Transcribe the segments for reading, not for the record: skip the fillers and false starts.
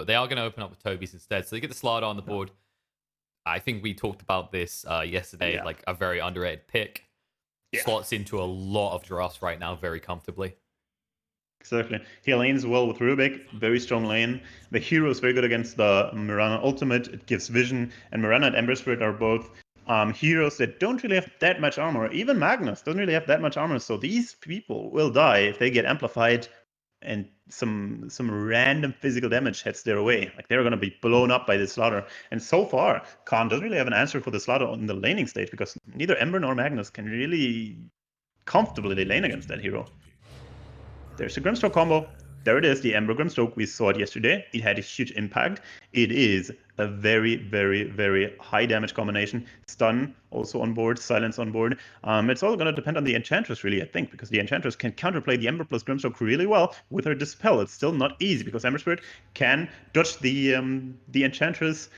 but they are going to open up with Toby's instead. So they get the Slardar on the board. I think we talked about this yesterday, like a very underrated pick. Slots into a lot of drafts right now very comfortably. Exactly. He lanes well with Rubik, very strong lane. The hero is very good against the Mirana ultimate. It gives vision, and Mirana and Ember Spirit are both heroes that don't really have that much armor. Even Magnus doesn't really have that much armor, so these people will die if they get amplified and some random physical damage heads their way. Like, they're going to be blown up by this slaughter. And so far, Khan doesn't really have an answer for the slaughter on the laning stage, because neither Ember nor Magnus can really comfortably lane against that hero. There's a Grimstroke combo. There it is, the Ember Grimstroke. We saw it yesterday. It had a huge impact. It is a very, very, very high damage combination. Stun also on board, silence on board. It's all going to depend on the Enchantress, really, I think, because the Enchantress can counterplay the Ember plus Grimstroke really well with her Dispel. It's still not easy, because Ember Spirit can dodge the Enchantress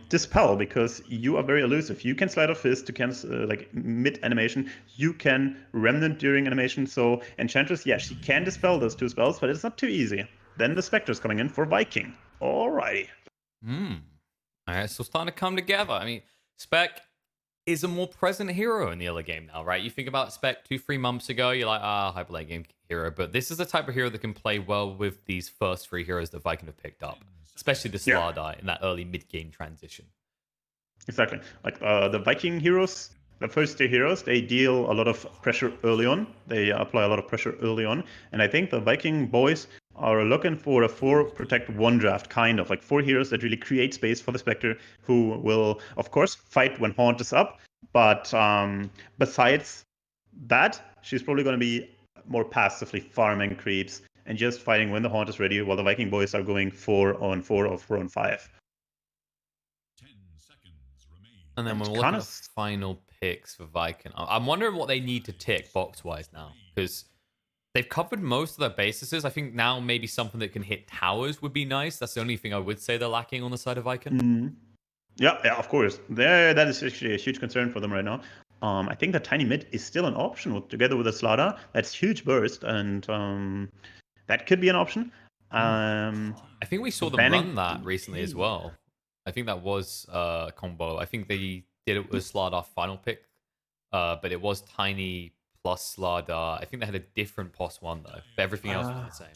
Dispel, because you are very elusive. You can slide off fist to cancel like mid animation. You can remnant during animation. So Enchantress, yeah, she can dispel those two spells, but it's not too easy. Then the Spectre's coming in for Viking. Alrighty. Alright, so starting to come together. I mean, Spec is a more present hero in the early game now, right? You think about Spec 2-3 months ago, you're like, hyper late game hero. But this is the type of hero that can play well with these first 3 heroes that Viking have picked up. Especially the Slardar in that early mid-game transition. Exactly. Like the Viking heroes, the first 2 heroes, they deal a lot of pressure early on. They apply a lot of pressure early on. And I think the Viking boys are looking for a 4 protect 1 draft, kind of like 4 heroes that really create space for the Spectre, who will, of course, fight when Haunt is up. But besides that, she's probably going to be more passively farming creeps and just fighting when the Haunt is ready, while the Viking boys are going 4 on 4 or 4 on 5. And then when we're looking at final picks for Viking, I'm wondering what they need to tick box-wise now, because they've covered most of their bases. I think now maybe something that can hit towers would be nice. That's the only thing I would say they're lacking on the side of Viking. Yeah, of course. That is actually a huge concern for them right now. I think the tiny mid is still an option together with the Slaughter. That's huge burst, and that could be an option. I think we saw them run that recently as well. I think that was a combo. I think they did it with Slardar final pick, but it was Tiny plus Slardar. I think they had a different POS one though, but everything else was the same.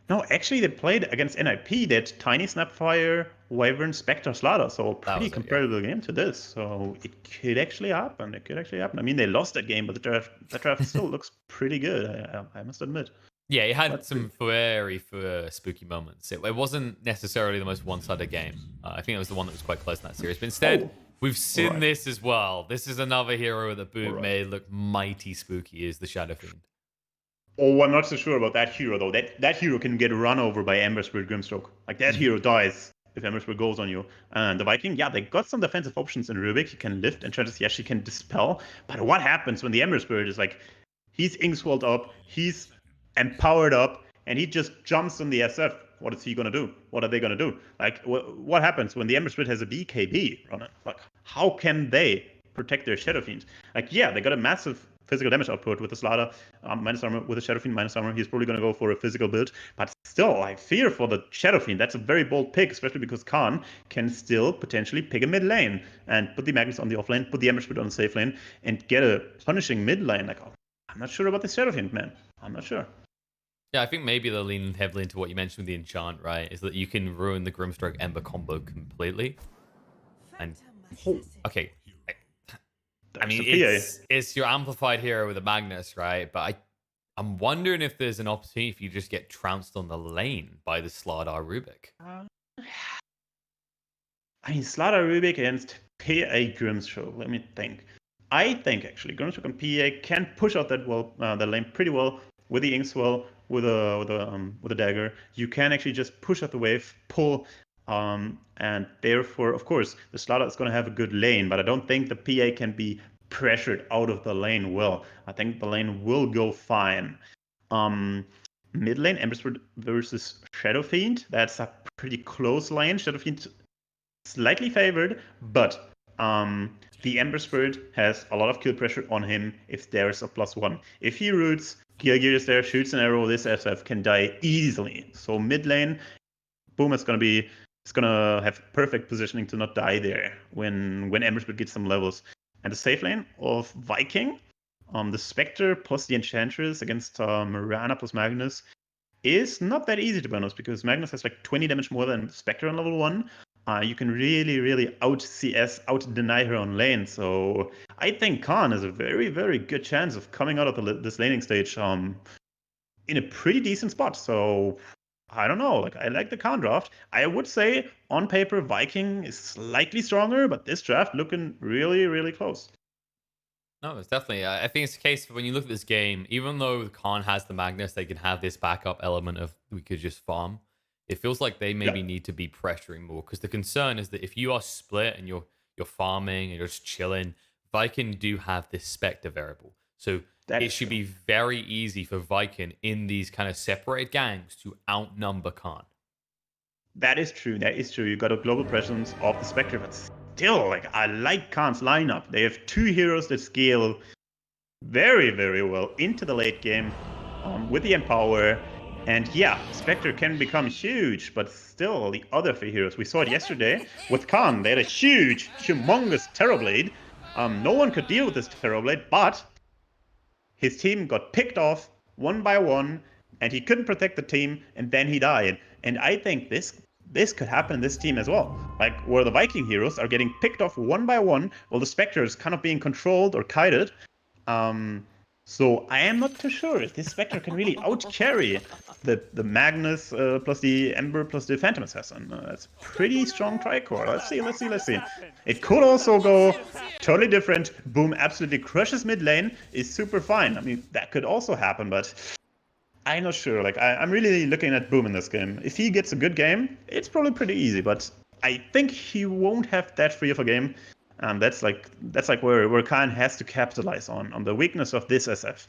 No, actually, they played against NIP. That Tiny, Snapfire, Wyvern, Spectre, Slardar. So a pretty comparable game to this. So it could actually happen. I mean, they lost that game, but the draft still looks pretty good, I must admit. Yeah, it had some very spooky moments. It wasn't necessarily the most one-sided game. I think it was the one that was quite close in that series. But instead, we've seen this as well. This is another hero that Boot made look mighty spooky, is the Shadow Fiend. Oh, I'm not so sure about that hero, though. That hero can get run over by Ember Spirit Grimstroke. Like, that hero dies if Ember Spirit goes on you. And the Viking, yeah, they got some defensive options in Rubik. He can lift, Enchantress, yes, she can dispel. But what happens when the Ember Spirit is like, he's Inkswalled up, he's empowered up, and he just jumps on the SF? What is he going to do? What are they going to do? Like, what happens when the Ember Spirit has a BKB running? Like, how can they protect their Shadow Fiend? Like, yeah, they got a massive physical damage output with the Slaughter, minus armor, with the Shadow Fiend, minus armor. He's probably going to go for a physical build. But still, I fear for the Shadow Fiend. That's a very bold pick, especially because Khan can still potentially pick a mid lane and put the Magnus on the off lane, put the Ember Spirit on the safe lane, and get a punishing mid lane. Like, I'm not sure about the Shadow Fiend, man. I'm not sure. Yeah, I think maybe they're leaning heavily into what you mentioned with the enchant, right? Is that you can ruin the Grimstroke Ember combo completely. And okay, I mean it's your amplified hero with a Magnus, right? But I'm wondering if there's an opportunity if you just get trounced on the lane by the Slardar Rubik. I mean, Slardar Rubik against PA Grimstroke. Let me think. I think actually Grimstroke and PA can push out that lane pretty well with the Inkswell, with a dagger. You can actually just push out the wave, pull, and therefore, of course, the Slardar is going to have a good lane, but I don't think the PA can be pressured out of the lane well. I think the lane will go fine. Mid lane, Ember Spirit versus Shadow Fiend. That's a pretty close lane. Shadow Fiend slightly favored, but the Ember Spirit has a lot of kill pressure on him if there's a +1. If he roots, Gear is there, shoots an arrow, this SF can die easily. So mid lane, Boom is gonna have perfect positioning to not die there when Embersplit gets some levels. And the safe lane of Viking, the Spectre plus the Enchantress against Mirana plus Magnus is not that easy to be honest, because Magnus has like 20 damage more than Spectre on level 1. You can really out CS, out deny her own lane. So I think Khan has a very good chance of coming out of this laning stage in a pretty decent spot. So I don't know. Like I like the Khan draft. I would say on paper Viking is slightly stronger, but this draft looking really close. No, it's definitely. I think it's the case when you look at this game. Even though Khan has the Magnus, they can have this backup element of we could just farm. It feels like they maybe need to be pressuring more, because the concern is that if you are split and you're farming and you're just chilling, Viking do have this Spectre variable. So it should be very easy for Viking in these kind of separated gangs to outnumber Khan. That is true. That is true. You got a global presence of the Spectre, but still, like I like Khan's lineup. They have two heroes that scale very well into the late game with the Empower. And yeah, Spectre can become huge, but still the other three heroes. We saw it yesterday with Khan. They had a humongous Terrorblade. No one could deal with this Terrorblade, but his team got picked off one by one, and he couldn't protect the team, and then he died. And I think this could happen in this team as well. Like, where the Viking heroes are getting picked off one by one, while the Spectre is kind of being controlled or kited. So I am not too sure if this Spectre can really out-carry the Magnus plus the Ember plus the Phantom Assassin. That's pretty strong tricore. Let's see. It could also go totally different. Boom absolutely crushes mid lane, is super fine. I mean, that could also happen, but I'm not sure. Like, I'm really looking at Boom in this game. If he gets a good game, it's probably pretty easy, but I think he won't have that free of a game. That's like where Khan has to capitalize on the weakness of this SF.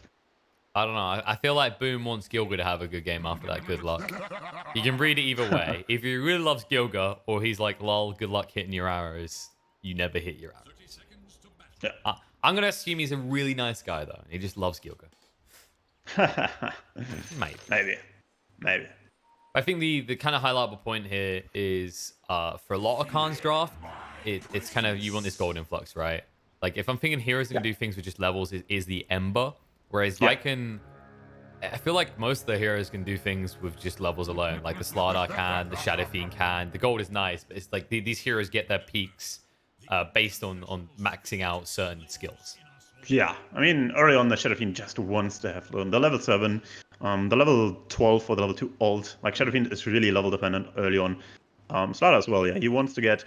I don't know. I feel like Boom wants Gilga to have a good game after that. Good luck. You can read it either way. If he really loves Gilga, or he's like, lol, good luck hitting your arrows, you never hit your arrows. Yeah. I'm going to assume he's a really nice guy, though. He just loves Gilga. Maybe. I think the kind of highlightable point here is for a lot of Khan's draft, it's kind of, you want this gold influx, right? Like, if I'm thinking heroes that can do things with just levels, is the Ember. Whereas Viking, I feel like most of the heroes can do things with just levels alone. Like the Slardar can, the Shadow Fiend can. The gold is nice, but it's like these heroes get their peaks based on maxing out certain skills. Yeah, I mean, early on, the Shadow Fiend just wants to have the level 7, the level 12 for the level 2 ult. Like, Shadow Fiend is really level dependent early on. Slardar as well, yeah. He wants to get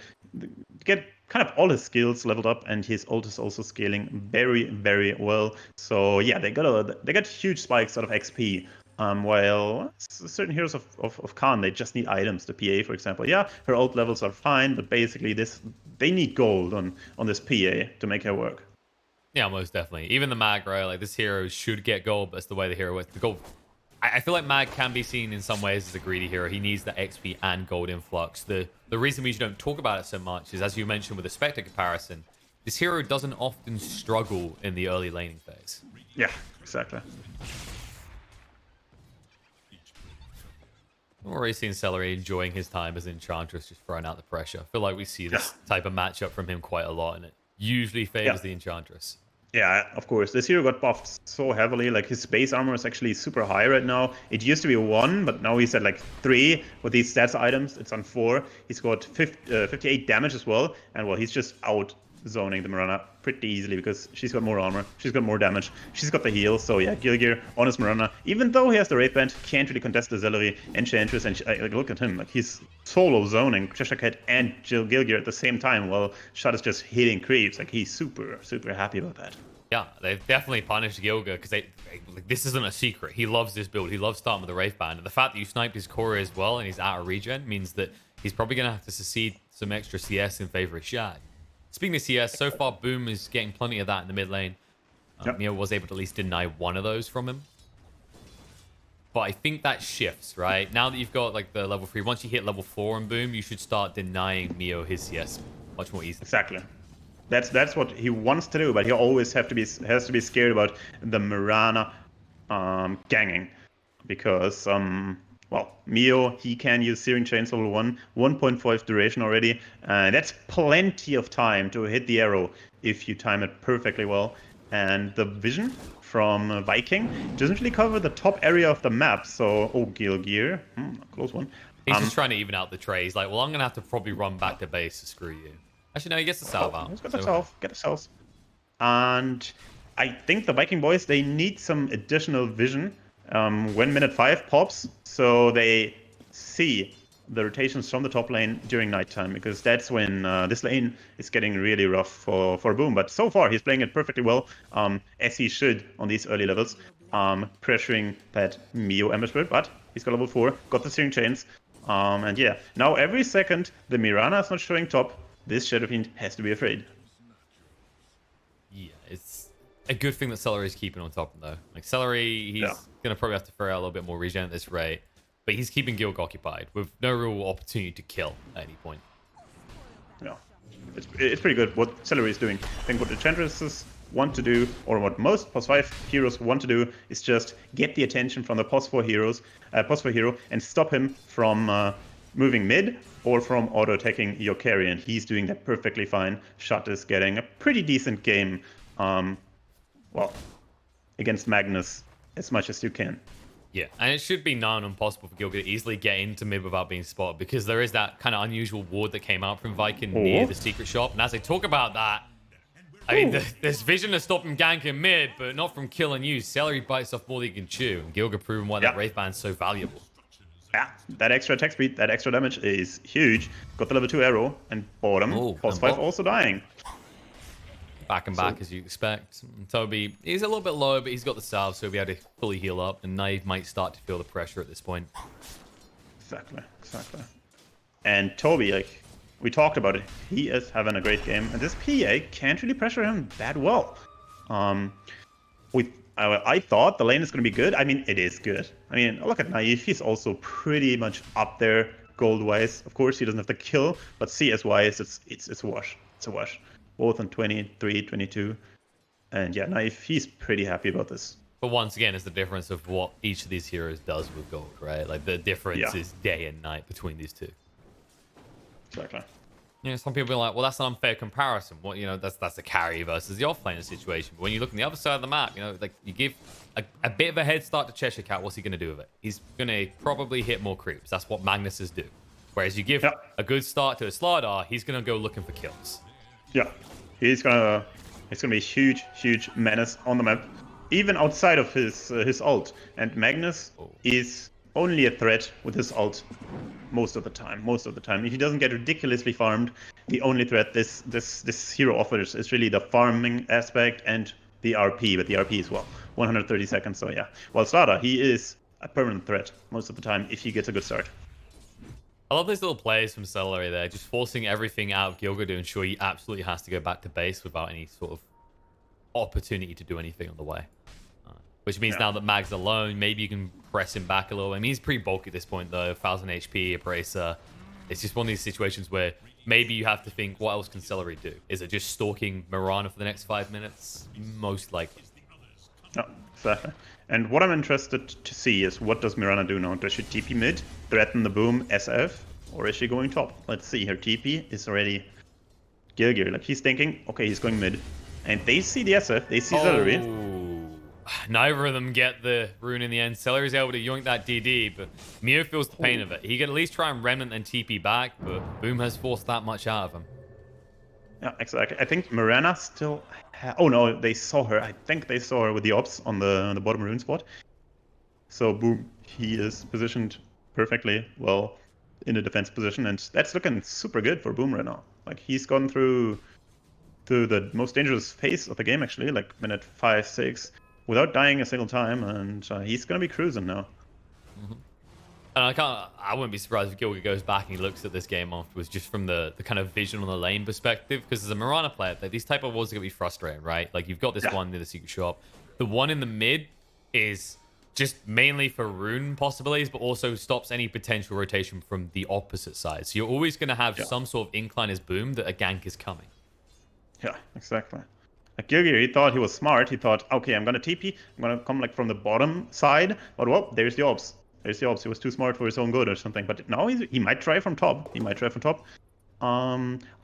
kind of all his skills leveled up, and his ult is also scaling very well. So yeah, they got huge spikes out of XP. While certain heroes of Khan, they just need items. The PA, for example, yeah, her ult levels are fine, but basically they need gold on this PA to make her work. Yeah, most definitely. Even the Mag, right? Like, this hero should get gold, but it's the way the hero works. The gold, I feel like Mag can be seen in some ways as a greedy hero. He needs the XP and gold influx. The reason we don't talk about it so much is, as you mentioned with the Spectre comparison, this hero doesn't often struggle in the early laning phase. Yeah, exactly. We're already seeing Celery enjoying his time as Enchantress, just throwing out the pressure. I feel like we see this type of matchup from him quite a lot, and it usually favors the Enchantress. Yeah, of course. This hero got buffed so heavily. Like, his base armor is actually super high right now. It used to be 1, but now he's at like 3 with these stats items. It's on 4. He's got 58 damage as well. And well, he's just out zoning the Mirana pretty easily because she's got more armor, she's got more damage, she's got the heal. So yeah, Gilgir on his Mirana, even though he has the Wraith Band, can't really contest the Celery, Enchantress, and like, look at him, like he's solo zoning Cheshire Cat and Gilgir at the same time while Shot is just hitting creeps. Like, he's super happy about that. Yeah, they've definitely punished Gilga because like, this isn't a secret. He loves this build. He loves starting with the Wraith Band. And the fact that you sniped his core as well and he's out of regen means that he's probably going to have to secede some extra CS in favor of Shad. Speaking of CS, so far Boom is getting plenty of that in the mid lane. Neo was able to at least deny one of those from him. But I think that shifts, right? Now that you've got like the level 3, once you hit level 4 in Boom, you should start denying Neo his CS much more easily. Exactly. That's what he wants to do, but he always has to be scared about the Mirana ganging, because Well, Mio, he can use Searing Chains level 1, 1.5 duration already. That's plenty of time to hit the arrow if you time it perfectly well. And the vision from Viking doesn't really cover the top area of the map, so... Oh, Gear. Close one. He's just trying to even out the trade. He's like, well, I'm going to have to probably run back to base to screw you. Actually, no, he gets the salve out. Let's get the salve. Get the salve. And I think the Viking boys, they need some additional vision when minute 5 pops, so they see the rotations from the top lane during nighttime, because that's when this lane is getting really rough for Boom. But so far, he's playing it perfectly well, as he should on these early levels, pressuring that Mio Ember Spirit, but he's got level 4, got the Searing Chains, and yeah, now every second the Mirana is not showing top, this Shadow Fiend has to be afraid. Yeah, it's a good thing that Celery is keeping on top, though. Like, Celery, he's going to probably have to throw out a little bit more regen at this rate, but he's keeping Gilg occupied with no real opportunity to kill at any point. Yeah, it's pretty good what Celery is doing. I think what the Enchantresses want to do, or what most POS 5 heroes want to do, is just get the attention from the POS 4 hero, and stop him from moving mid or from auto-attacking your carry, and he's doing that perfectly fine. Shot is getting a pretty decent game, well, against Magnus as much as you can. Yeah, and it should be nigh impossible for Gilgit to easily get into mid without being spotted, because there is that kind of unusual ward that came out from Viking near the secret shop, and as they talk about that, I mean, there's vision to stop him ganking mid, but not from killing you. Celery bites off more than he can chew, and Gilgit proving why that Wraith Band's so valuable. Yeah, that extra attack speed, that extra damage is huge. Got the level 2 arrow, and bottom, POS 5 also dying. Back and back, as you expect. Toby, he's a little bit low, but he's got the salve, so he'll be able to fully heal up, and Naive might start to feel the pressure at this point. Exactly. And Toby, like, we talked about it, he is having a great game, and this PA can't really pressure him that well. I thought the lane is going to be good. I mean, it is good. I mean, look at Naive. He's also pretty much up there gold-wise. Of course, he doesn't have the kill, but CS-wise, it's a wash. It's a wash. Both on 23, 22. And yeah, Naive, he's pretty happy about this. But once again, it's the difference of what each of these heroes does with gold, right? Like, the difference is day and night between these two. Exactly. You know, some people are like, well, that's an unfair comparison. Well, you know, that's a carry versus the offlaner situation. But when you look on the other side of the map, you know, like, you give a bit of a head start to Cheshire Cat, what's he going to do with it? He's going to probably hit more creeps. That's what Magnuses do. Whereas you give a good start to a Slardar, he's going to go looking for kills. Yeah, it's gonna be a huge menace on the map, even outside of his ult. And Magnus is only a threat with his ult most of the time. If he doesn't get ridiculously farmed, the only threat this hero offers is really the farming aspect and the RP. But the RP is 130 seconds. So yeah, while Slardar, he is a permanent threat most of the time if he gets a good start. I love these little plays from Celery there, just forcing everything out of Gilgit to ensure he absolutely has to go back to base without any sort of opportunity to do anything on the way. Which means now that Mag's alone, maybe you can press him back a little. I mean, he's pretty bulky at this point, though. 1000 HP, a bracer. It's just one of these situations where maybe you have to think, what else can Celery do? Is it just stalking Mirana for the next 5 minutes? Most likely. No, exactly. And what I'm interested to see is, what does Mirana do now? Does she TP mid, threaten the Boom SF, or is she going top? Let's see. Her TP is already Gilgir. Like, he's thinking, okay, he's going mid. And they see the SF, they see Celery. Neither of them get the rune in the end. Celery's able to yoink that DD, but Mio feels the pain of it. He can at least try and remnant and TP back, but Boom has forced that much out of him. Yeah, exactly. I think Mirana still... Oh no, they saw her. I think they saw her with the ops on the bottom rune spot. So Boom, he is positioned perfectly well in a defense position, and that's looking super good for Boom right now. Like, he's gone through the most dangerous phase of the game, actually, like minute 5, 6, without dying a single time, and he's gonna be cruising now. And I wouldn't be surprised if Gilgit goes back and he looks at this game afterwards, just from the kind of vision on the lane perspective. Because as a Mirana player, these type of walls are going to be frustrating, right? Like, you've got this one near the secret shop. The one in the mid is just mainly for rune possibilities, but also stops any potential rotation from the opposite side. So you're always going to have some sort of incline as Boom that a gank is coming. Yeah, exactly. Like, Gilgir, he thought he was smart. He thought, okay, I'm going to TP. I'm going to come, like, from the bottom side. But, well, there's the ops. There's the ops. He was too smart for his own good or something. But now he might try from top. He might try from top.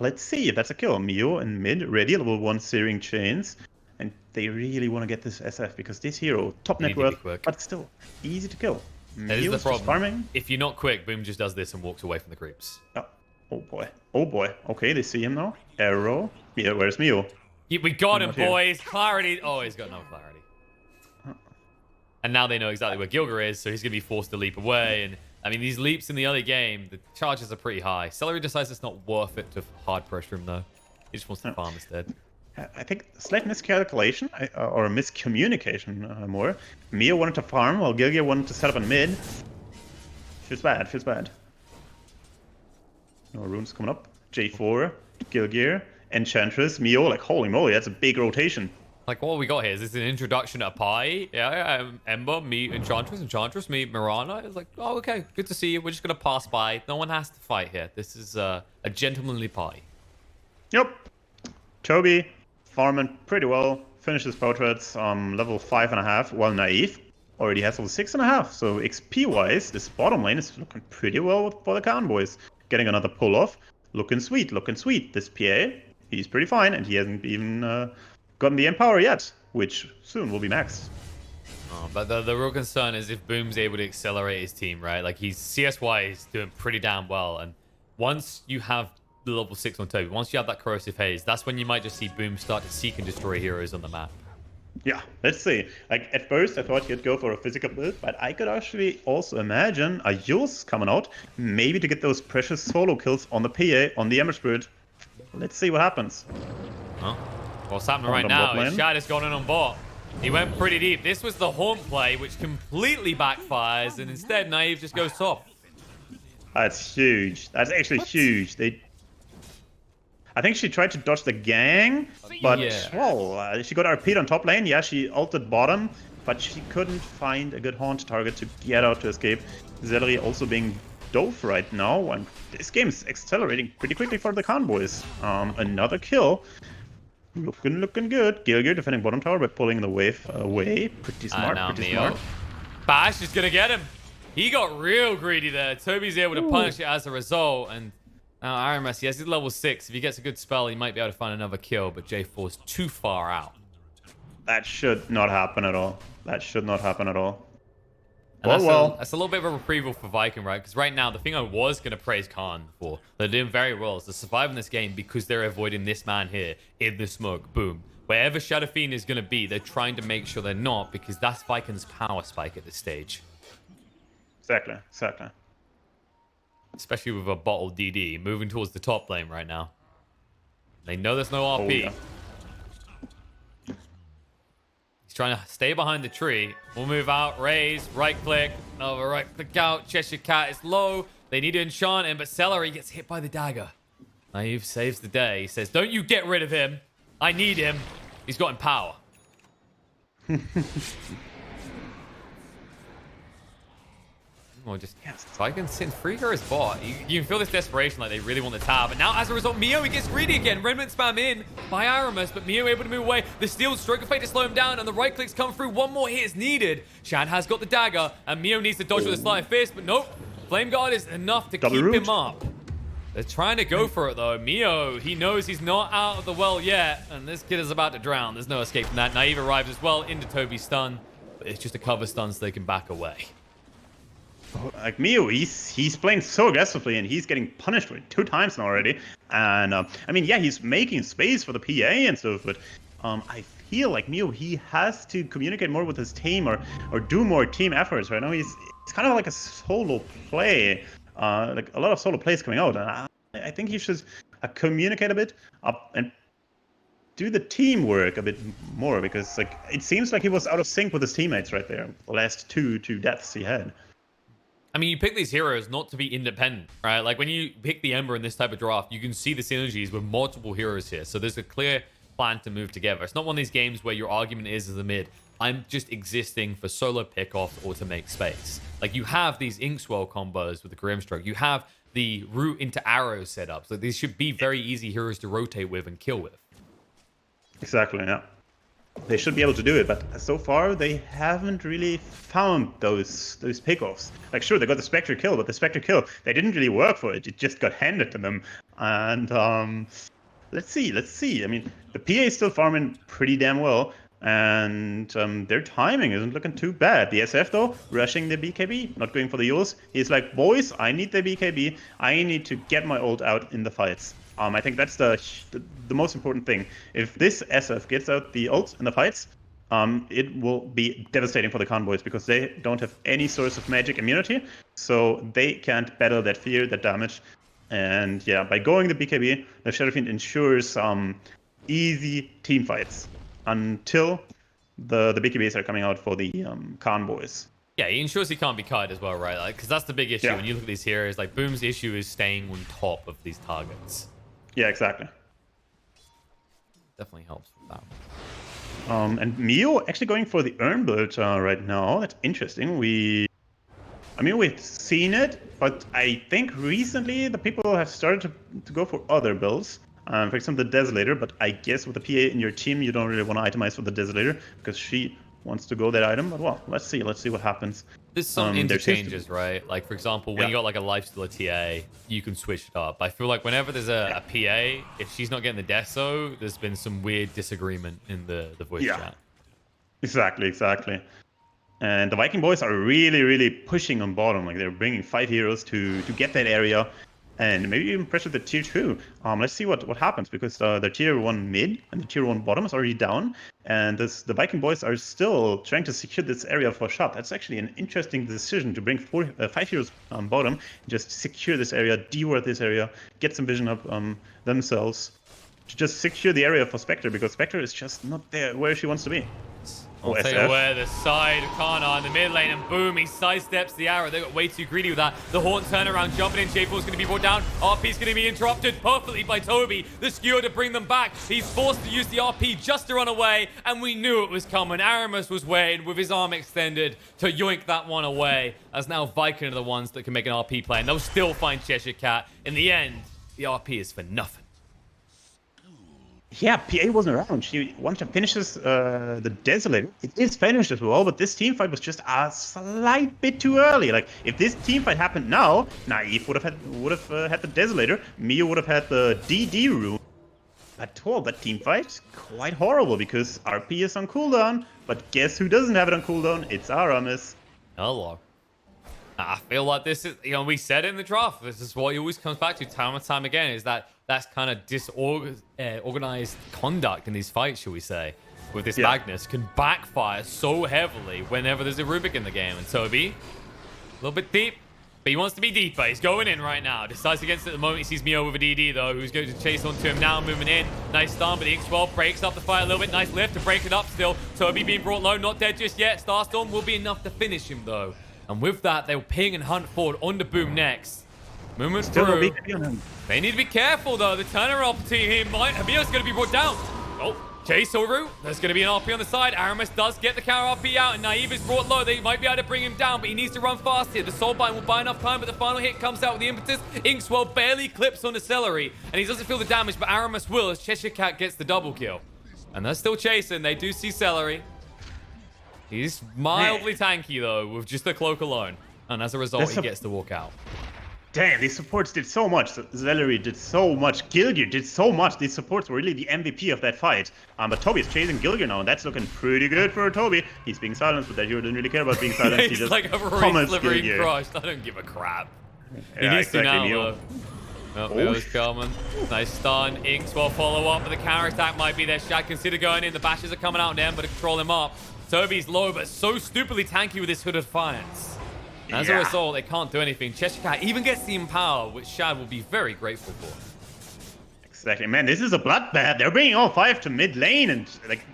Let's see if that's a kill. Mio in mid, ready, level 1 searing chains. And they really want to get this SF because this hero, top net worth, but still easy to kill. That is the problem. Farming. If you're not quick, Boom just does this and walks away from the creeps. Oh boy. Oh boy. Okay, they see him now. Arrow. Yeah, where's Mio? We got him, boys. Clarity. Oh, he's got no clarity. And now they know exactly where Gilger is, so he's going to be forced to leap away. And I mean, these leaps in the early game, the charges are pretty high. Celery decides it's not worth it to hard pressure him, though. He just wants to farm instead. I think slight miscalculation, or miscommunication more. Mio wanted to farm while Gilger wanted to set up in mid. Feels bad, feels bad. No runes coming up. J4, Gilger, Enchantress, Mio. Like, holy moly, that's a big rotation. Like, what we got here? Is this an introduction to Pi? Yeah, Ember, meet Enchantress, meet Mirana. It's like, oh, okay, good to see you. We're just going to pass by. No one has to fight here. This is a gentlemanly Pi. Yep. Toby, farming pretty well. Finishes portraits, level 5.5, while Naive already has level 6.5. So XP-wise, this bottom lane is looking pretty well for the Khan boys. Getting another pull-off. Looking sweet, looking sweet. This PA, he's pretty fine, and he hasn't even gotten the Empower yet, which soon will be maxed. Oh, but the real concern is if Boom's able to accelerate his team, right? Like, he's CS-wise doing pretty damn well, and once you have the level 6 on Toby, once you have that Corrosive Haze, that's when you might just see Boom start to seek and destroy heroes on the map. Yeah, let's see. Like, at first I thought he'd go for a physical build, but I could actually also imagine a Yules coming out, maybe to get those precious solo kills on the PA, on the Ember Spirit. Let's see what happens. Huh? What's happening right now is Shad has gone in on bot. He went pretty deep. This was the haunt play, which completely backfires, and instead Naive just goes top. That's huge. That's actually huge. I think she tried to dodge the gang, but well, she got RP'd on top lane. Yeah, she ulted bottom, but she couldn't find a good haunt target to get out to escape. Celery also being dove right now, and this game is accelerating pretty quickly for the Khan boys. Another kill. Looking good. Gilger defending bottom tower by pulling the wave away. Pretty smart, smart. Bash is gonna get him. He got real greedy there. Toby's able to punish it as a result, and now Aramis, he has his level 6. If he gets a good spell, he might be able to find another kill, but J4's too far out. That should not happen at all. That should not happen at all. And that's a little bit of a reprieve for Vikin, right? Because right now, the thing I was going to praise Khan for, they're doing very well, is to survive in this game because they're avoiding this man here in the smoke. Boom. Wherever Shadow Fiend is going to be, they're trying to make sure they're not, because that's Vikin's power spike at this stage. Exactly. Especially with a bottled DD moving towards the top lane right now. They know there's no RP. Oh, yeah. He's trying to stay behind the tree. We'll move out, raise, right click, over right click out. Cheshire Cat is low. They need to enchant him, but Celery gets hit by the dagger. Naive saves the day. He says, don't you get rid of him. I need him. He's got power. Or just, Vikin sitting free for his bot. You can feel this desperation, like they really want the tab. And now, as a result, Mio, he gets greedy again. Remnant spam in by Aramis, but Mio able to move away. The steal stroke of fate to slow him down, and the right clicks come through. One more hit is needed. Shad has got the dagger, and Mio needs to dodge with a sleight of fist, but nope. Flame Guard is enough to keep him up. They're trying to go for it, though. Mio, he knows he's not out of the well yet, and this kid is about to drown. There's no escape from that. Naive arrives as well into Toby's stun, but it's just a cover stun so they can back away. Like Mio, he's playing so aggressively, and he's getting punished with 2 times now already. And I mean, yeah, he's making space for the PA and stuff, but I feel like Mio, he has to communicate more with his team or do more team efforts right now. He's kind of like a solo play, like a lot of solo plays coming out. And I think he should communicate a bit and do the teamwork a bit more, because like it seems like he was out of sync with his teammates right there. The last two deaths he had. I mean, you pick these heroes not to be independent, right? Like, when you pick the Ember in this type of draft, you can see the synergies with multiple heroes here. So there's a clear plan to move together. It's not one of these games where your argument is as a mid, I'm just existing for solo pickoffs or to make space. Like, you have these Inkswell combos with the Grimstroke. You have the route into arrows set up. So these should be very easy heroes to rotate with and kill with. Exactly, yeah. they should be able to do it, but so far they haven't really found those pickoffs. Like, sure, they got the Spectre kill, but the Spectre kill, they didn't really work for it. It just got handed to them. And let's see. I mean, the PA is still farming pretty damn well, and their timing isn't looking too bad. The SF, though, rushing the BKB, not going for the Yules. He's like, boys, I need the BKB. I need to get my ult out in the fights. I think that's the most important thing. If this SF gets out the ult in the fights, it will be devastating for the convoys because they don't have any source of magic immunity, so they can't battle that fear, that damage. And yeah, by going the BKB, the Shadow Fiend ensures easy team fights until the BKBs are coming out for the convoys. Yeah, he ensures he can't be kited as well, right? Like, because that's the big issue when you look at these heroes. Like, Boom's issue is staying on top of these targets. Yeah, exactly. Definitely helps with that. And Mio actually going for the Urn build right now. That's interesting. We've seen it, but I think recently the people have started to go for other builds. For example, the Desolator, but I guess with the PA in your team, you don't really want to itemize for the Desolator because she wants to go that item. But well, let's see what happens. There's some interchanges, right? Like, for example, when you got like a lifestealer TA, you can switch it up. I feel like whenever there's a PA, if she's not getting the deso, there's been some weird disagreement in the voice chat. Exactly. And the Viking boys are really pushing on bottom. Like, they're bringing 5 heroes to get that area. And maybe even pressure the tier 2. Let's see what happens, because the tier 1 mid and the tier 1 bottom is already down. And the Viking boys are still trying to secure this area for shot. That's actually an interesting decision to bring 5 heroes on bottom, just secure this area, deward this area, get some vision up themselves, to just secure the area for Spectre, because Spectre is just not there where she wants to be. I'll take away the side of Kana in the mid lane, and boom, he sidesteps the arrow. They got way too greedy with that. The Horn turnaround, jumping in. J4 is going to be brought down. RP's going to be interrupted perfectly by Toby. The skewer to bring them back. He's forced to use the RP just to run away, and we knew it was coming. Aramis was waiting with his arm extended to yoink that one away, as now Vikin are the ones that can make an RP play, and they'll still find Cheshire Cat. In the end, the RP is for nothing. Yeah, PA wasn't around. She wanted to finish this, the Desolator. It is finished as well, but this team fight was just a slight bit too early. Like, if this team fight happened now, Naive would have had the Desolator. Mio would have had the DD rune. But that team fight, quite horrible, because RP is on cooldown. But guess who doesn't have it on cooldown? It's Aramis. Hello. I feel like this is, we said in the draft, this is what it always comes back to time and time again, is that's kind of disorganized conduct in these fights, shall we say, with this Magnus can backfire so heavily whenever there's a Rubik in the game. And Toby, a little bit deep, but he wants to be deeper. He's going in right now. Decides against it at the moment. He sees Mio with a DD, though, who's going to chase onto him now, moving in. Nice stun, but the X12 breaks up the fight a little bit. Nice lift to break it up still. Toby being brought low, not dead just yet. Starstorm will be enough to finish him, though. And with that, they'll ping and hunt forward on the Boom next. Movement through. They need to be careful, though. The turnaround opportunity here might... Amio's going to be brought down. Oh, chase over. There's going to be an RP on the side. Aramis does get the counter RP out, and Naive is brought low. They might be able to bring him down, but he needs to run fast here. The Soulbind will buy enough time, but the final hit comes out with the impetus. Inkswell barely clips on the Celery, and he doesn't feel the damage, but Aramis will, as Cheshire Cat gets the double kill. And they're still chasing. They do see Celery. He's mildly tanky, though, with just the cloak alone. And as a result, he gets to walk out. Damn, these supports did so much. Celery did so much. Gilgir did so much. These supports were really the MVP of that fight. But Toby is chasing Gilgir now, and that's looking pretty good for Toby. He's being silenced, but that hero didn't really care about being silenced. He's just like a Rory slivering crushed. I don't give a crap. He needs to now, though. Oh, Mio's coming. Nice stun. Inks will follow up, but the counter attack might be there. Shad consider going in. The bashes are coming out then, but to control him up. Toby's low, but so stupidly tanky with his Hood of Defiance. As a result, they can't do anything. Cheshire Cat even gets the Empower, which Shad will be very grateful for. Exactly. Man, this is a bloodbath. They're bringing all 5 to mid lane, and like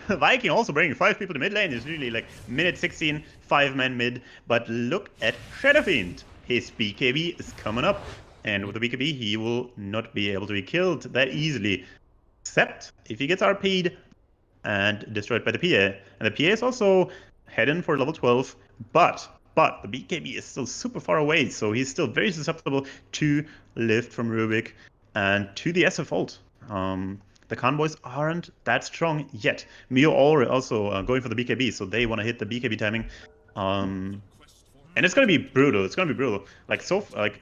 Viking also bringing 5 people to mid lane is really like minute 16, 5-man mid. But look at Shadow Fiend. His BKB is coming up, and with the BKB, he will not be able to be killed that easily, except if he gets RP'd and destroyed by the PA. And the PA is also heading for level 12, but the BKB is still super far away, so he's still very susceptible to lift from Rubik and to the SF ult. The The convoys aren't that strong yet. Mio also going for the BKB, so they want to hit the BKB timing. And it's gonna be brutal. It's gonna be brutal. Like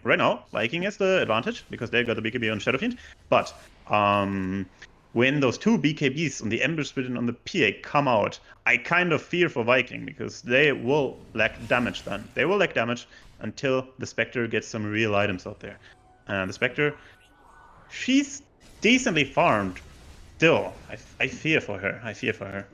right now, Viking has the advantage because they got the BKB on Shadow Fiend. But when those two BKBs on the Ember Spirit and on the PA come out, I kind of fear for Viking because they will lack damage then. They will lack damage until the Spectre gets some real items out there. And the Spectre, she's decently farmed still. I fear for her. I fear for her.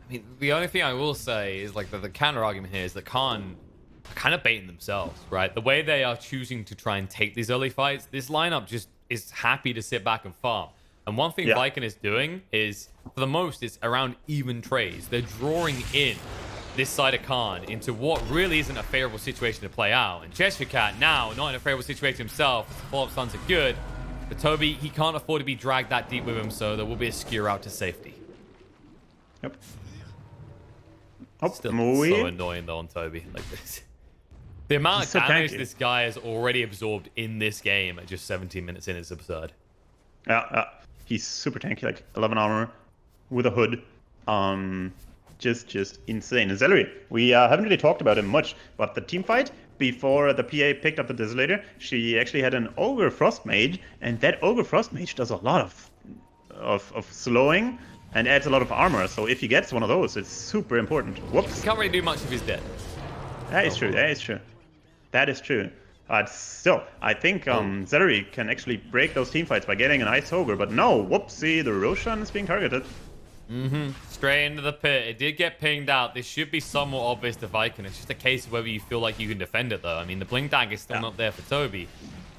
I mean, the only thing I will say is like the counter argument here is that Khan are kind of baiting themselves, right? The way they are choosing to try and take these early fights, this lineup just is happy to sit back and farm. And one thing Viking is doing is, for the most, it's around even trades. They're drawing in this side of Khan into what really isn't a favorable situation to play out. And Cheshire Cat now not in a favorable situation himself. The follow-up stuns are good, but Toby, he can't afford to be dragged that deep with him, so there will be a skewer out to safety. Yep. Still so annoying though on Toby like this. The amount of damage this guy has already absorbed in this game at just 17 minutes in is absurd. Yeah, he's super tanky, like 11 armor with a hood. Just insane. And Celery, we haven't really talked about him much, but the team fight before the PA picked up the Desolator, she actually had an Ogre Frost Mage, and that Ogre Frost Mage does a lot of slowing and adds a lot of armor. So if he gets one of those, it's super important. Whoops. Can't really do much if he's dead. That is true. That is true. That is true. But still, I think Zeri can actually break those teamfights by getting an Ice Ogre. But no, whoopsie, the Roshan is being targeted. Straight into the pit. It did get pinged out. This should be somewhat obvious to Viking. It's just a case of whether you feel like you can defend it, though. I mean, the Blink Dagger is still not there for Toby.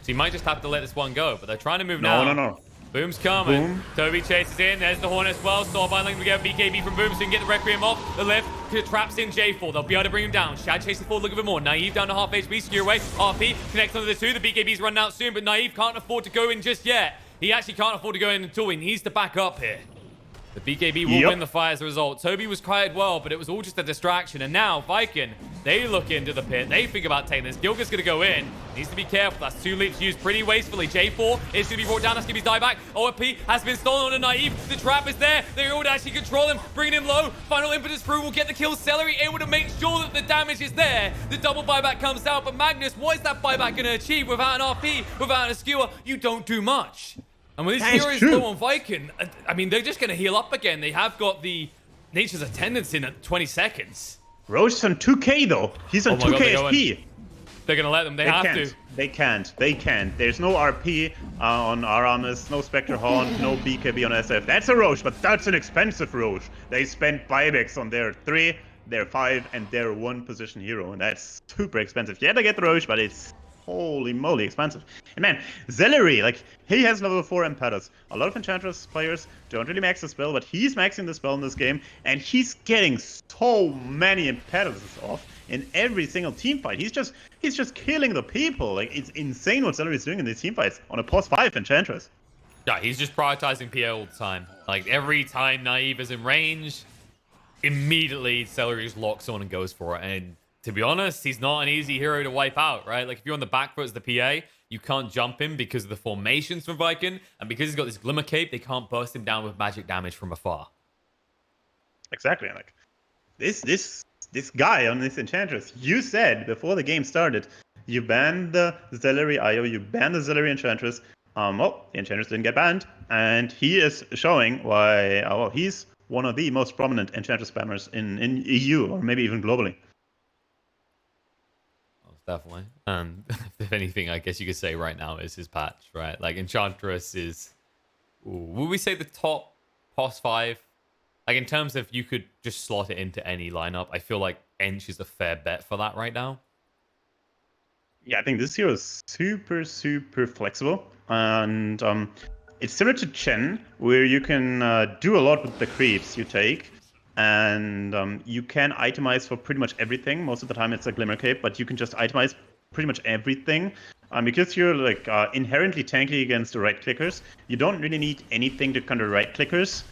So you might just have to let this one go. But they're trying to move now. No. Boom's coming. Boom. Toby chases in. There's the Horn as well. Soulbind Link, we get a BKB from Boom so he can get the Requiem off. The left traps in J4. They'll be able to bring him down. Shad chasing forward, look a bit more. Naive down to half HP. Skew away. RP connects onto the two. The BKB's running out soon, but Naive can't afford to go in just yet. He actually can't afford to go in until he needs to back up here. The BKB will win the fight as a result. Toby was quiet well, but it was all just a distraction. And now, Viking, they look into the pit. They think about taking this. Gilga's going to go in. Needs to be careful. That's two leaps used pretty wastefully. J4 is going to be brought down. That's going to be die back. OP has been stolen on a Naive. The trap is there. They're able to actually control him, bringing him low. Final impetus through will get the kill. Celery able to make sure that the damage is there. The double buyback comes out, but Magnus, what is that buyback going to achieve without an RP, without a skewer? You don't do much. And with this hero is low on Viking, I mean, they're just going to heal up again. They have got the Nature's Attendance in at 20 seconds. Roche's on 2k, though. He's on 2k SP. They're going to let them. They have to. They can't. There's no RP on Aramis, no Spectre Haunt, no BKB on SF. That's a Roche, but that's an expensive Roche. They spent buybacks on their 3, their 5, and their 1 position hero, and that's super expensive. Yeah, they get the Roche, but it's holy moly expensive. And man, Celery, like, he has level 4 Impetus. A lot of Enchantress players don't really max the spell, but he's maxing the spell in this game, and he's getting so many Impetuses off in every single team fight. He's just killing the people. Like, it's insane what Celery is doing in these team fights on a +5 Enchantress. Yeah, he's just prioritizing PA all the time. Like, every time Naive is in range, immediately Celery just locks on and goes for it. And to be honest, he's not an easy hero to wipe out, right? Like, if you're on the back foot as the PA, you can't jump him because of the formations from Viking, and because he's got this Glimmer Cape, they can't burst him down with magic damage from afar. Exactly. Like, this guy on this Enchantress, you said before the game started, you banned the Celery IO, you banned the Celery Enchantress. Well, the Enchantress didn't get banned, and he is showing why, well, he's one of the most prominent Enchantress spammers in EU, or maybe even globally. Definitely. If anything, I guess you could say right now is his patch, right? Like, Enchantress is, would we say the top POS 5? Like, in terms of you could just slot it into any lineup, I feel like Ench is a fair bet for that right now. Yeah, I think this hero is super, super flexible. And it's similar to Chen, where you can do a lot with the creeps you take. And you can itemize for pretty much everything. Most of the time it's a Glimmer Cape, but you can just itemize pretty much everything. Because you're like inherently tanky against the right clickers, you don't really need anything to counter right clickers.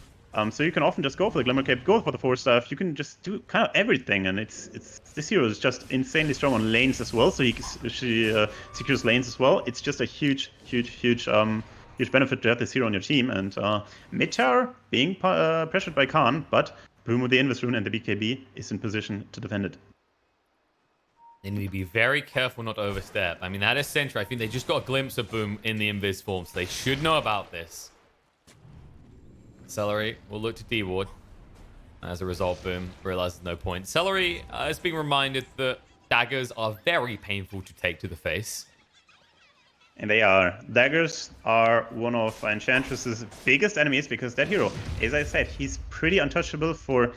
So you can often just go for the Glimmer Cape, go for the 4 stuff. You can just do kind of everything, and it's this hero is just insanely strong on lanes as well. So she secures lanes as well. It's just a huge huge benefit to have this hero on your team. And mid tower being pressured by Khan, but Boom with the Invis rune and the BKB is in position to defend it. They need to be very careful not to overstep. I mean, that is Sentry. I think they just got a glimpse of Boom in the Invis form, so they should know about this. Celery will look to D-Ward. As a result, Boom realizes no point. Celery is being reminded that daggers are very painful to take to the face. And they are. Daggers are one of Enchantress's biggest enemies because that hero, as I said, he's pretty untouchable for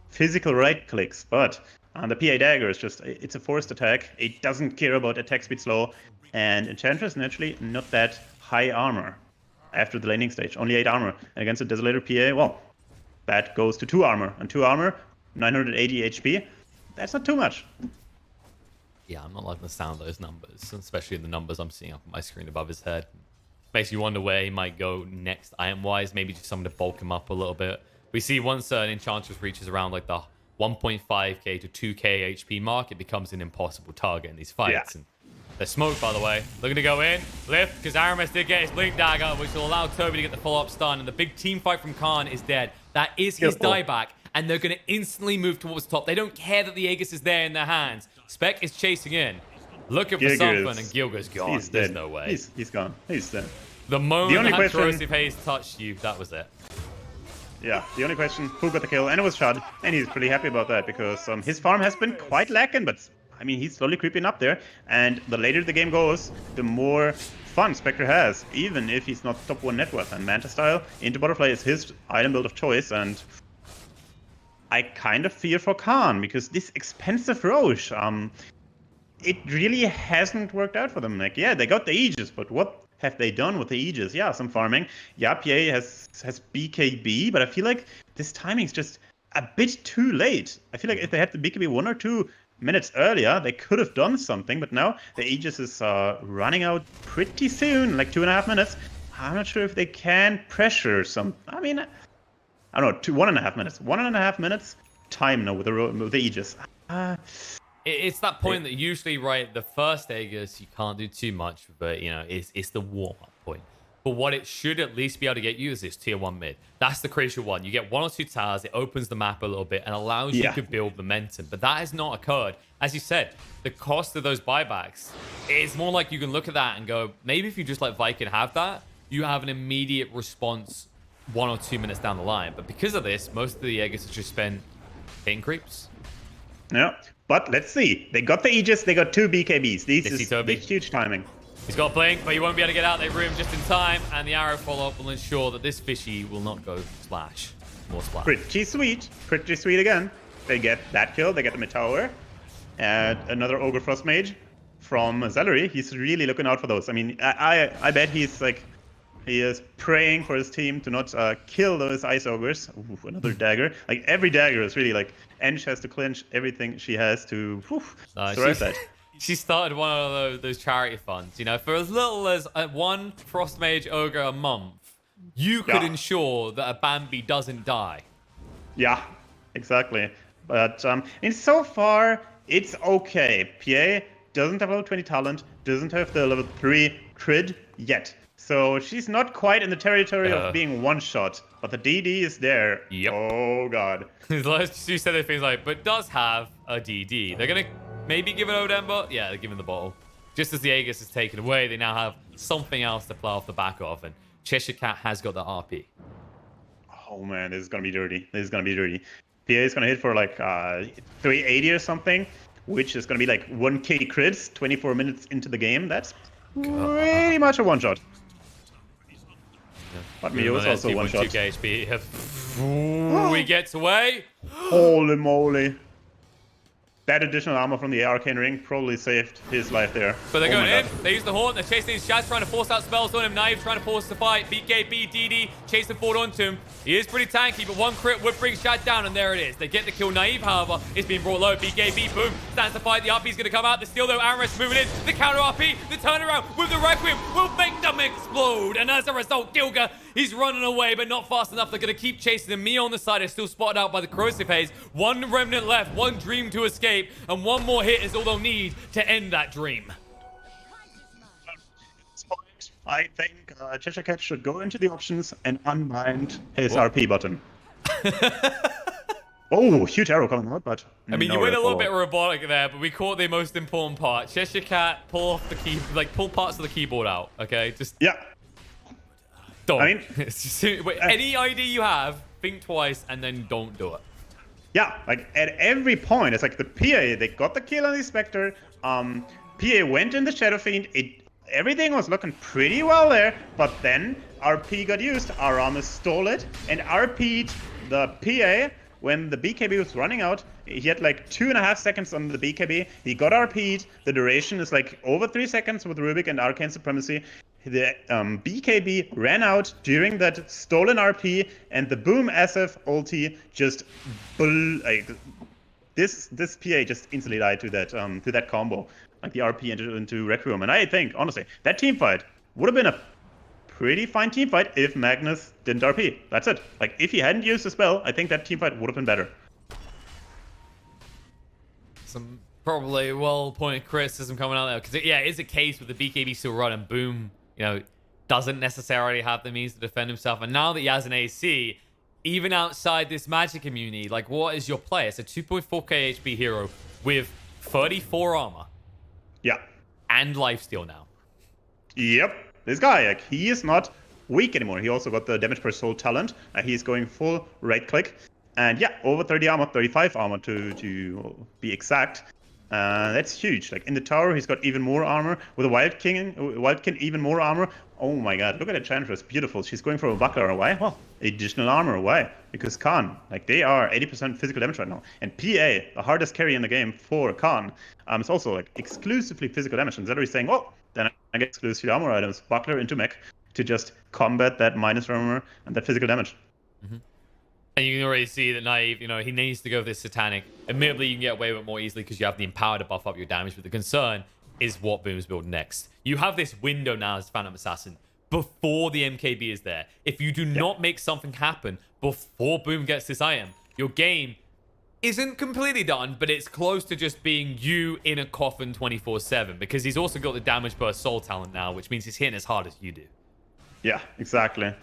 physical right clicks. But the PA dagger is just, it's a forced attack. It doesn't care about attack speed slow. And Enchantress naturally not that high armor after the laning stage. Only 8 armor. And against a Desolator PA, well, that goes to 2 armor. And 2 armor, 980 HP. That's not too much. Yeah, I'm not liking the sound of those numbers, especially the numbers I'm seeing up on my screen above his head. Makes you wonder where he might go next item-wise. Maybe just something to bulk him up a little bit. We see once an Enchantress reaches around like the 1.5k to 2k HP mark, it becomes an impossible target in these fights. Yeah. And the smoke, by the way, looking to go in. Lift, because Aramis did get his Blink Dagger, which will allow Toby to get the follow-up stun. And the big team fight from Khan is dead. That is his dieback. And they're going to instantly move towards the top. They don't care that the Aegis is there in their hands. Spec is chasing in. Looking for something, and Gilga's gone. He's There's dead. no way. He's gone. He's dead. The moment only that question... Corrosive Haze touched you, that was it. Yeah, the only question, who got the kill? And it was Shad. And he's pretty happy about that because his farm has been quite lacking, but I mean, he's slowly creeping up there. And the later the game goes, the more fun Spectre has, even if he's not top 1 net worth. And Manta style into Butterfly is his item build of choice. And I kind of fear for Khan because this expensive Roche, it really hasn't worked out for them. Like, yeah, they got the Aegis, but what have they done with the Aegis? Yeah, some farming. Yeah, PA has BKB, but I feel like this timing's just a bit too late. I feel like if they had the BKB 1 or 2 minutes earlier, they could have done something, but now the Aegis is running out pretty soon, like 2.5 minutes. I'm not sure if they can pressure some... I mean, I don't know, 1.5 minutes. 1.5 minutes time now with the Aegis. It's that point that usually, right, the first Aegis, you can't do too much, but, you know, it's the warm-up point. But what it should at least be able to get you is this tier 1 mid. That's the crucial one. You get 1 or 2 towers, it opens the map a little bit and allows you to build momentum. But that has not occurred. As you said, the cost of those buybacks, it's more like you can look at that and go, maybe if you just let Vikin have that, you have an immediate response 1 or 2 minutes down the line. But because of this, most of the Aegis have just spent hitting creeps. Yeah. But let's see. They got the Aegis, they got 2 BKBs. This is huge timing. He's got a blink, but he won't be able to get out. They room just in time, and the arrow follow-up will ensure that this fishy will not go splash. More splash. Pretty sweet. Pretty sweet again. They get that kill, they get the mid tower. And another Ogre Frost Mage from Celery. He's really looking out for those. I mean, I bet he's like... He is praying for his team to not kill those Ice Ogres. Ooh, another dagger. Like, every dagger is really like... Ench has to clinch everything she has to survive that. She started one of those charity funds. You know, for as little as 1 Frost Mage Ogre a month, you could ensure that a Bambi doesn't die. Yeah, exactly. But and so far, it's okay. PA doesn't have level 20 talent, doesn't have the level 3 crit yet. So she's not quite in the territory of being one-shot, but the DD is there. Yep. Oh, God. She said the things like, but does have a DD. They're going to maybe give it over to Ember. Yeah, they're giving the bottle. Just as the Aegis is taken away, they now have something else to plow off the back of, and Cheshire Cat has got the RP. Oh, man, this is going to be dirty. This is going to be dirty. PA is going to hit for like 380 or something, which is going to be like 1k crits 24 minutes into the game. That's pretty much a one-shot. But Mio is also one shot. 2k HP. Ooh, he gets away. Holy moly. That additional armor from the Arcane Ring probably saved his life there. But they're going in. They use the Haunt. They're chasing his Shaz, trying to force out spells on him. Knives trying to force the fight. BKB, DD, chasing forward onto him. He is pretty tanky, but 1 crit would bring Shad down, and there it is. They get the kill. Naive, however, is being brought low. BKB, boom, stands to fight. The RP is going to come out. The steal, though, Aramis moving in. The counter RP, the turnaround with the Requiem will make them explode. And as a result, Gilga, he's running away, but not fast enough. They're going to keep chasing him. Mio on the side is still spotted out by the Corrosive Haze. 1 remnant left, 1 dream to escape, and 1 more hit is all they'll need to end that dream. I think Cheshire Cat should go into the options and unbind his Whoa. RP button. Oh, huge arrow coming out, but I mean, no you went a little follow-up. bit robotic there, but we caught the most important part. Cheshire Cat, pull off the key, like pull parts of the keyboard out. Okay, just Yeah. don't. I mean, It's just, any idea you have, think twice and then don't do it. Yeah, like at every point, it's like the PA, they got the kill on the Spectre. PA went in the Shadow Fiend. Everything was looking pretty well there, but then RP got used. Aramis stole it and RP'd the PA when the BKB was running out. He had like 2.5 seconds on the BKB. He got RP'd. The duration is like over 3 seconds with Rubik and Arcane Supremacy. The BKB ran out during that stolen RP, and the Boom SF ulti just this PA just instantly died to that combo, like the RP into Rec Room. And I think honestly that team fight would have been a pretty fine team fight if Magnus didn't RP. That's it. Like if he hadn't used the spell, I think that team fight would have been better. Some probably well-pointed criticism coming out there, because yeah, it is a case with the BKB still running. Boom, doesn't necessarily have the means to defend himself, and now that he has an AC, even outside this magic immunity, like what is your play? It's a 2.4k HP hero with 34 armor. Yeah. And lifesteal now. Yep. This guy, like, he is not weak anymore. He also got the damage per soul talent. He's going full right click. And yeah, over 30 armor, 35 armor to be exact. That's huge. Like in the tower, he's got even more armor. With a Wildkin, even more armor. Oh my god, look at the Enchantress. Beautiful. She's going for a buckler. Why? Well, additional armor. Why? Because Khan, like they are 80% physical damage right now. And PA, the hardest carry in the game for Khan, is also like exclusively physical damage. And Zedder is saying, well, then I get exclusive armor items, buckler into mech, to just combat that minus armor and that physical damage. Mm-hmm. And you can already see that Naive, he needs to go with this Satanic. Admittedly, you can get away with it more easily because you have the Empower to buff up your damage, but the concern is what Boom's build next. You have this window now as Phantom Assassin before the MKB is there. If you do not make something happen before Boom gets this item, your game isn't completely done, but it's close to just being you in a coffin 24/7, because he's also got the damage per soul talent now, which means he's hitting as hard as you do. Yeah, exactly.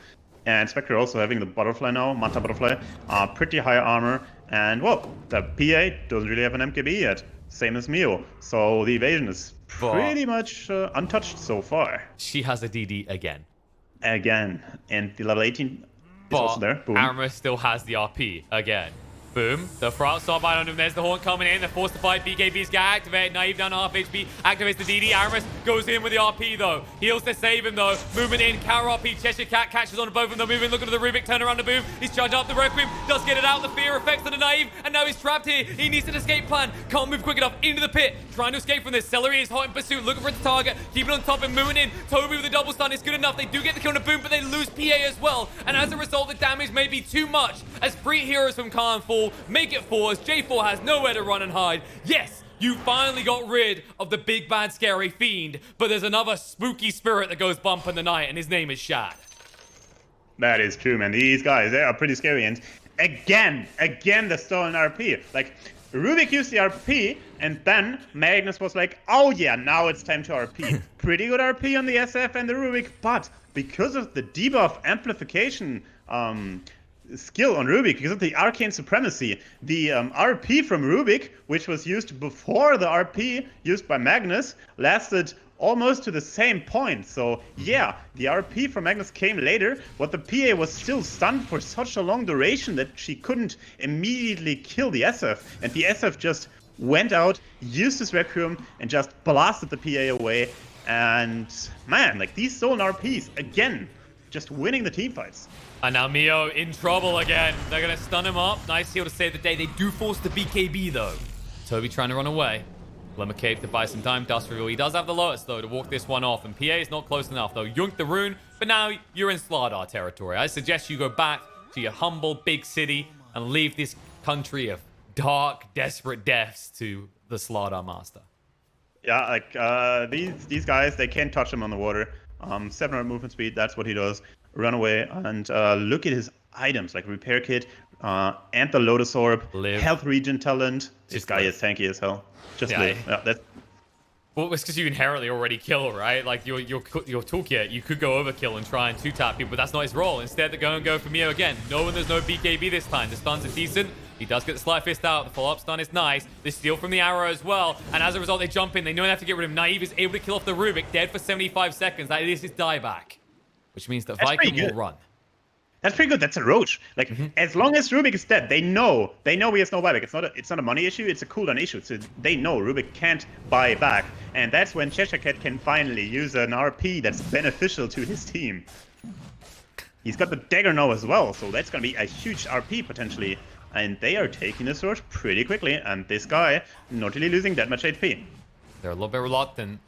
And Spectre also having the butterfly now, Manta Butterfly, pretty high armor. And well, the PA doesn't really have an MKB yet, same as Mio. So the evasion is pretty much untouched so far. She has a DD again. And the level 18 is also there. Boom. Aramis still has the RP again. Boom. The front stop by on him. There's the Horn coming in. They're forced to fight. BKB's got activate. Naive down to half HP. Activates the DD. Aramis goes in with the RP though. Heals to save him though. Movement in. Counter RP. Cheshire Cat catches on to both of them. Moving. Looking at the Rubik. Turn around to Boom. He's charging up the Requiem. Does get it out. The fear effects to the Naive. And now he's trapped here. He needs an escape plan. Can't move quick enough into the pit. Trying to escape from this. Celery is hot in pursuit. Looking for the target. Keeping on top and moving in. Toby with the double stun is good enough. They do get the kill on Boom, but they lose PA as well. And as a result, the damage may be too much as 3 heroes from Khan fall. Make it 4 as J4 has nowhere to run and hide. Yes, you finally got rid of the big bad scary fiend, but there's another spooky spirit that goes bump in the night, and his name is Shad. That is true, man. These guys, they are pretty scary. And again, the stolen RP. Like, Rubik used the RP, and then Magnus was like, oh yeah, now it's time to RP. Pretty good RP on the SF and the Rubik, but because of the debuff amplification skill on Rubik, because of the Arcane Supremacy, the RP from Rubik, which was used before the RP used by Magnus, lasted almost to the same point. So yeah, the RP from Magnus came later, but the PA was still stunned for such a long duration that she couldn't immediately kill the SF, and the SF just went out, used his Requiem, and just blasted the PA away. And man, like these stolen RPs, again, just winning the team fights. And now Mio in trouble again. They're going to stun him up. Nice heal to save the day. They do force the BKB though. Toby trying to run away. Lemma Cave to buy some time. Dust Reveal. He does have the Lotus though to walk this one off. And PA is not close enough though. Yunk the rune. But now you're in Slardar territory. I suggest you go back to your humble big city and leave this country of dark, desperate deaths to the Slardar Master. Yeah, like these guys, they can't touch him on the water. 700 movement speed, that's what he does. Run away and look at his items like Repair Kit and the Lotus Orb, Live. Health Regen Talent. This guy is tanky as hell. Just live. Yeah, Well, it's because you inherently already kill, right? Like your toolkit, you could go overkill and try and two-tap people, but that's not his role. Instead, they're going to go for Mio again. Knowing there's no BKB this time. The stuns are decent. He does get the Slight Fist out. The follow-up stun is nice. They steal from the arrow as well. And as a result, they jump in. They know they have to get rid of him. Naive is able to kill off the Rubik. Dead for 75 seconds. That is his dieback. Which means that Vikin will run. That's pretty good. That's a Roach. Like, as long as Rubik is dead, they know he has no buyback. It's not a money issue. It's a cooldown issue. So they know Rubik can't buy back, and that's when Cheshire Cat can finally use an RP that's beneficial to his team. He's got the dagger now as well, so that's gonna be a huge RP potentially. And they are taking this Roach pretty quickly, and this guy not really losing that much HP. They're a little bit reluctant.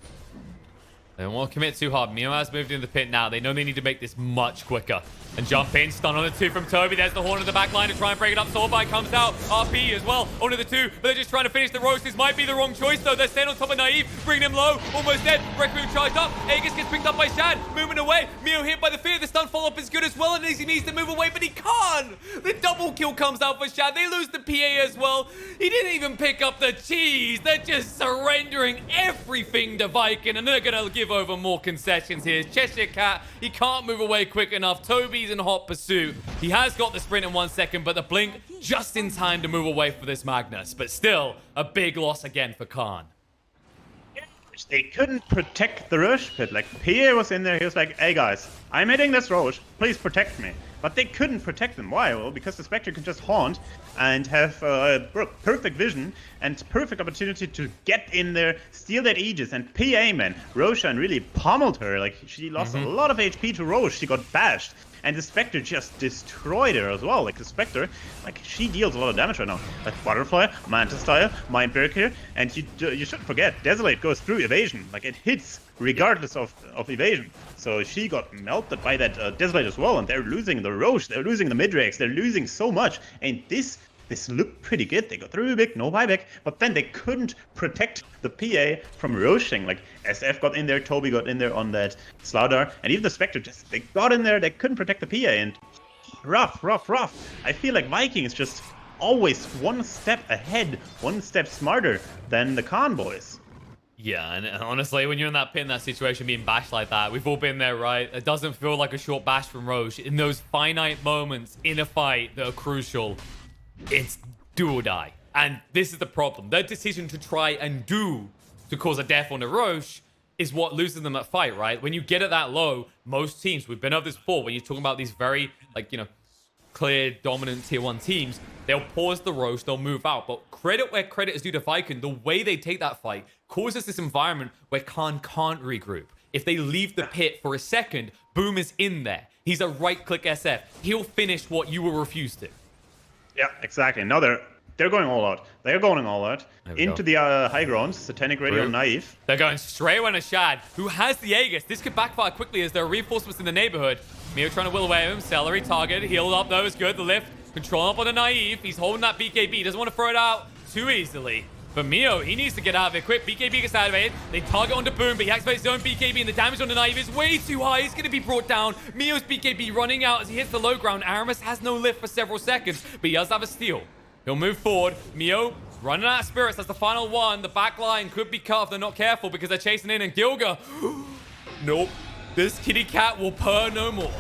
They don't want to commit too hard. Mio has moved into the pit now. They know they need to make this much quicker. And jump in, stun on the 2 from Toby. There's the horn in the back line to try and break it up. Soulbite comes out. RP as well onto the 2, but they're just trying to finish the roast. This might be the wrong choice, though. They're staying on top of Naive, bringing him low. Almost dead. Requiem charged up. Aegis gets picked up by Shad. Moving away. Mio hit by the fear. The stun follow-up is good as well, and he needs to move away, but he can't. The double kill comes out for Shad. They lose the PA as well. He didn't even pick up the cheese. They're just surrendering everything to Vikin, and they're going to give over more concessions here. Cheshire Cat, he can't move away quick enough. Toby's in hot pursuit. He has got the sprint in 1 second, but the blink just in time to move away for this Magnus. But still, a big loss again for Khan. They couldn't protect the Roche pit. Like, PA was in there, he was like, hey guys, I'm hitting this Roche, please protect me. But they couldn't protect them. Why? Well, because the Spectre can just haunt and have perfect vision and perfect opportunity to get in there, steal that Aegis. And PA, man, Roshan really pummeled her. Like, she lost a lot of HP to Roche. She got bashed. And the Spectre just destroyed her as well. Like, the Spectre, like, she deals a lot of damage right now. Like, Butterfly, Mantis Style, Mindbreaker here. And you shouldn't forget, Desolate goes through evasion. Like, it hits regardless of evasion. So she got melted by that Desolate as well. And they're losing the Roche, they're losing the Midrange, they're losing so much. And this looked pretty good. They got the Rubik, no buyback, but then they couldn't protect the PA from roaching. Like, SF got in there, Toby got in there on that Slardar, and even the Spectre they got in there, they couldn't protect the PA, and rough. I feel like Viking is just always one step ahead, one step smarter than the Khan boys. Yeah, and honestly, when you're in that pit, in that situation, being bashed like that, we've all been there, right? It doesn't feel like a short bash from Roche. In those finite moments in a fight that are crucial, it's do or die. And this is the problem. Their decision to try and to cause a death on the Roche is what loses them that fight, right? When you get it that low, most teams, we've been over this before, when you're talking about these very, like, you know, clear, dominant tier 1 teams, they'll pause the Roche, they'll move out. But credit where credit is due to Vikin, the way they take that fight causes this environment where Khan can't regroup. If they leave the pit for a second, Boom is in there. He's a right-click SF. He'll finish what you will refuse to. Yeah, exactly. Now they're going all out. They're going all out into the high grounds. Satanic Radio Naive. They're going straight on a Shad, who has the Aegis. This could backfire quickly as there are reinforcements in the neighborhood. Mio trying to will away him. Celery target. Healed up though is good. The lift. Control up on the Naive. He's holding that BKB. He doesn't want to throw it out too easily. But Mio, he needs to get out of it quick. BKB gets activated. They target onto Boom, but he activates his own BKB, and the damage on the Naive is way too high. He's going to be brought down. Mio's BKB running out as he hits the low ground. Aramis has no lift for several seconds, but he does have a steal. He'll move forward. Mio running out of spirits. That's the final one. The back line could be cut if they're not careful because they're chasing in. And Gilga, nope. This kitty cat will purr no more.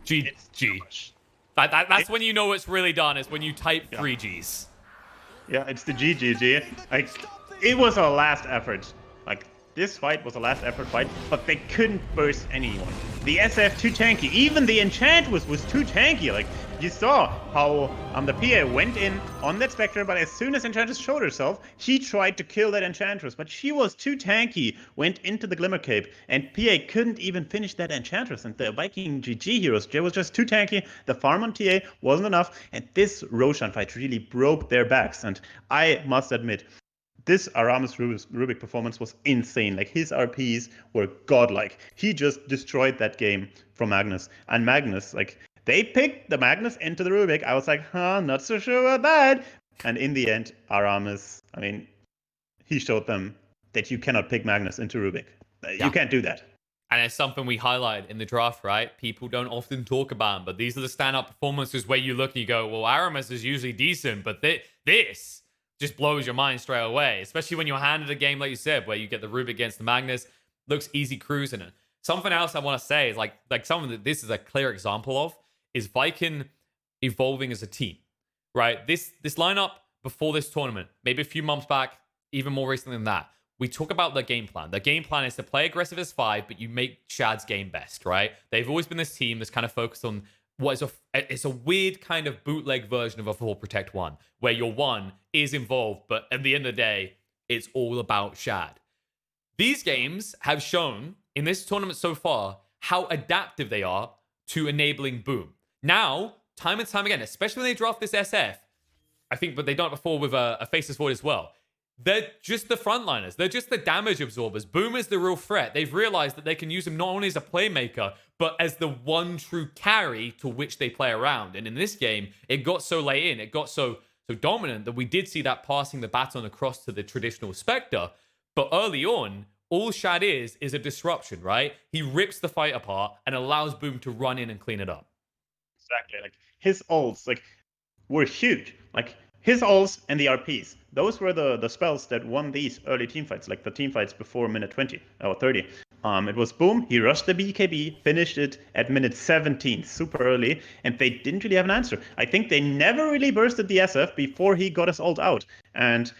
GG. That's when you know it's really done, is when you type 3 Gs. Yeah, it's the GGG. Like, it was our last effort. Like, this fight was a last effort fight, but they couldn't burst anyone. The SF too tanky. Even the Enchantress was too tanky. Like, you saw how the PA went in on that Spectre, but as soon as Enchantress showed herself, he tried to kill that Enchantress, but she was too tanky, went into the Glimmer Cape, and PA couldn't even finish that Enchantress, and the Viking GG heroes, they was just too tanky, the farm on TA wasn't enough, and this Roshan fight really broke their backs, and I must admit, this Aramis Rubik performance was insane. Like, his RPs were godlike. He just destroyed that game from Magnus. And Magnus, like, they picked the Magnus into the Rubik. I was like, not so sure about that. And in the end, Aramis, I mean, he showed them that you cannot pick Magnus into Rubik. You can't do that. And it's something we highlight in the draft, right? People don't often talk about them, but these are the stand-up performances where you look and you go, well, Aramis is usually decent, but this just blows your mind straight away, especially when you're handed a game like you said, where you get the Rubik against the Magnus. Looks easy cruising. Something else I want to say is like something that this is a clear example of is Vikin evolving as a team, right? This lineup before this tournament, maybe a few months back, even more recently than that, we talk about the game plan. The game plan is to play aggressive as 5, but you make Shad's game best, right? They've always been this team that's kind of focused on what is it's a weird kind of bootleg version of a 4 Protect 1, where your 1 is involved, but at the end of the day, it's all about Shad. These games have shown in this tournament so far how adaptive they are to enabling Boom. Now, time and time again, especially when they draft this SF, I think, but they've done it before with a Faceless Void as well. They're just the frontliners. They're just the damage absorbers. Boom is the real threat. They've realized that they can use him not only as a playmaker, but as the one true carry to which they play around. And in this game, it got so late in, it got so dominant that we did see that passing the baton across to the traditional Spectre. But early on, all Shad is a disruption, right? He rips the fight apart and allows Boom to run in and clean it up. Exactly. Like his ults, were huge. Like his ults and the RPs. Those were the spells that won these early teamfights, like the teamfights before minute 20 or 30. It was Boom, he rushed the BKB, finished it at minute 17, super early, and they didn't really have an answer. I think they never really bursted the SF before he got his ult out. And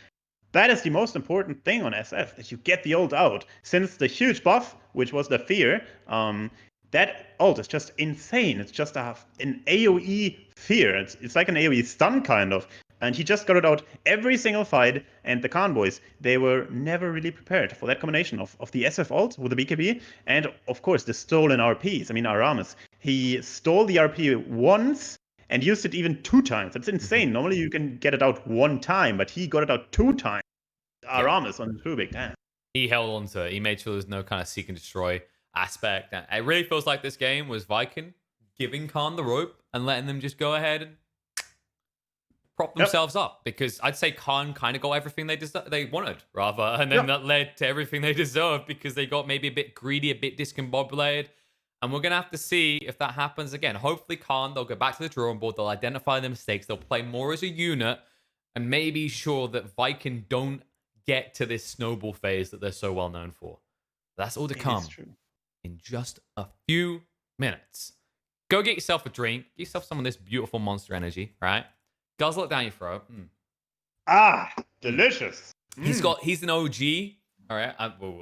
that is the most important thing on SF, that you get the ult out. Since the huge buff, which was the fear, that ult is just insane. It's just an AoE fear. It's like an AoE stun, kind of. And he just got it out every single fight. And the Khan boys, they were never really prepared for that combination of the SF ult with the BKB and, of course, the stolen RPs. I mean, Aramis, he stole the RP once and used it even 2 times. That's insane. Normally you can get it out 1 time, but he got it out 2 times. Aramis on Rubik, damn. He held on to it. He made sure there's no kind of seek and destroy aspect. And it really feels like this game was Vikin giving Khan the rope and letting them just go ahead and prop themselves up. Because I'd say Khan kind of got everything they wanted, rather. And then that led to everything they deserved because they got maybe a bit greedy, a bit discombobulated. And we're going to have to see if that happens again. Hopefully Khan, they'll go back to the drawing board. They'll identify their mistakes. They'll play more as a unit and maybe sure that Vikin don't get to this snowball phase that they're so well known for. That's all to come in just a few minutes. Go get yourself a drink. Get yourself some of this beautiful Monster Energy, right? Guzzle it down your throat. Delicious. He's an OG. All right,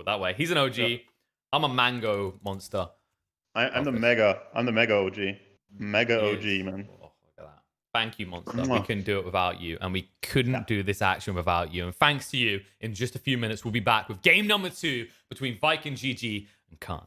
that way. He's an OG. Yep. I'm a mango monster. I'm the mega OG. Mega OG, man. Oh, look at that. Thank you, Monster. We couldn't do it without you, and we couldn't do this action without you. And thanks to you, in just a few minutes, we'll be back with game number 2 between Vikin GG and Khan.